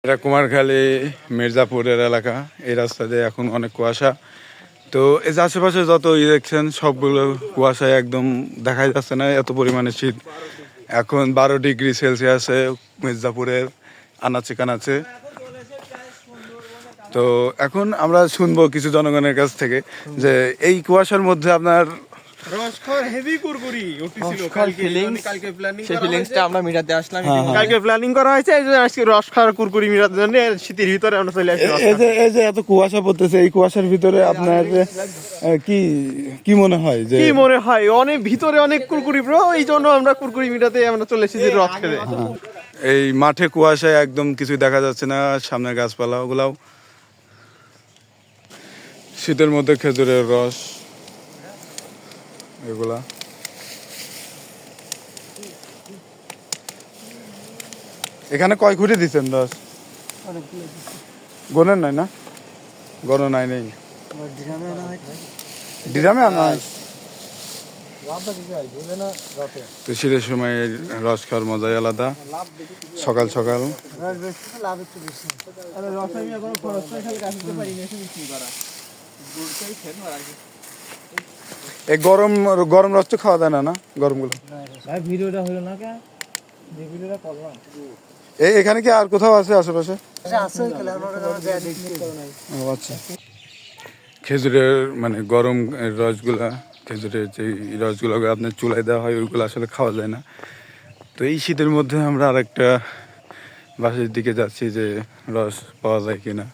এটা কুমারখালী মির্জাপুরের এলাকা। এই রাস্তা দিয়ে এখন অনেক কুয়াশা। তো এই যে আশেপাশে যত দেখছেন সবগুলো কুয়াশায় একদম দেখাই যাচ্ছে না, এত পরিমাণে শীত। এখন 12 ডিগ্রি সেলসিয়াসে মির্জাপুরের আনাচে কানাচে। তো এখন আমরা শুনবো কিছু জনগণের কাছ থেকে যে এই কুয়াশার মধ্যে আপনার প্ল্যানিং করা হয়েছে আজকে রস খাওয়ার কুরকুরি মিটার জন্য শীতের ভিতরে আমরা চলে আসি। এই যে এত কুয়াশা পড়তেছে, এই কুয়াশার ভিতরে আপনার কি কি মনে হয় যে অনেক ভিতরে অনেক কুরকুরি ব্রো, এই জন্য আমরা কুরকুরি মিটাতে আমরা চলে এসেছি রস খেতে। এই মাঠে কুয়াশায় একদম কিছুই দেখা যাচ্ছে না, সামনে গাছপালা ওগুলাও। শীতের মধ্যে খেজুরের রস এগুলা। এখানে কয় খুঁটি দিচ্ছেন রস? গনের নাই না? গণ নাই নেই, ডিরামে আনা হয়। তো শীতের সময় রস খাওয়ার মজাই আলাদা। সকাল সকাল এই গরম গরম রস তো খাওয়া যায় না, না গরম গুলো। ভিডিওটা হলো না কেন, ভিডিওটা করলাম। এখানে কি আর কোথাও আছে আশেপাশে? আচ্ছা, খেজুরের মানে গরম রসগুলা, খেজুরের যে রসগুলো আপনার চুলায় দেওয়া হয় ওইগুলো আসলে খাওয়া যায় না। তো এই শীতের মধ্যে আমরা আরেকটা বাসের দিকে যাচ্ছি যে রস পাওয়া যায় কিনা।